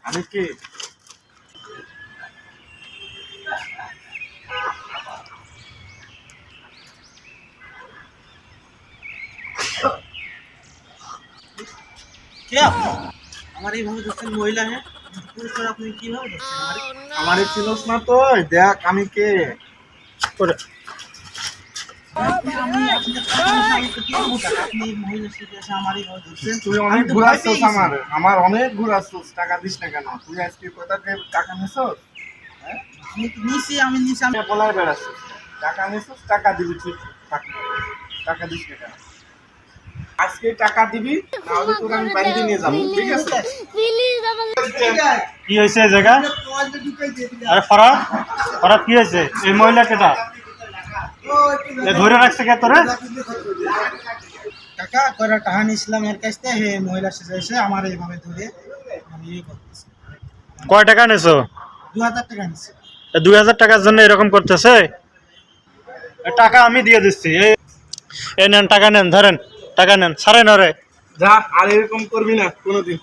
আমি কে? কে আপনি? আমার এইভাবে দেখছেন মহিলা হ্যাঁ পুরুষ হয়ে আপনি কিভাবে দেখছেন আমারে চিনোস না তো? দেখ আমি কে। করে আমি আপনাকে আমি তো কি করবো টাকা? আপনি এই মহিলা সেজে এসে আমার এইভাবে দেখছেন তুই আমি অনেক তো ভয় পেয়ে ঘুরাচ্ছিস, গেছি। আমার অনেক ঘুরাচ্ছিস। টাকা দিস না কেন? তুই আজকে কোথা থেকে টাকা নিছস? হ্যাঁ, আমি তো নিছি আমি বলায় বেড়াচ্ছিস। টাকা নিছস, টাকা দিবি ঠিক। টাকা দিস না কেন? আজকে টাকা দিবি, নাহলে তোর আমি বাড়িতে নিয়ে যাবো, ঠিক আছে? কি হয়েছে এই জায়গা? আরে ফরাদ, ফরাদ কি হয়েছে? এই মহিলা কেটা ধরে রাখছে কে তোরে? টাকা করে টাকা নিয়েছিলাম এর কাছ থেকে হে মহিলা সেজে এসে আমার এইভাবে ধরে আমি ইয়ে করতেছি। কয় টাকা নেছো? 2000 টাকা নিচ্ছে। 2000 টাকার জন্য এরকম করতেছে? এ টাকা আমি দিয়ে দিচ্ছি। এই নেন টাকা নেন, ধরেন টাকা নেন, ছাড়েন ওরে। যা, আর এরকম করবি না কোনোদিন।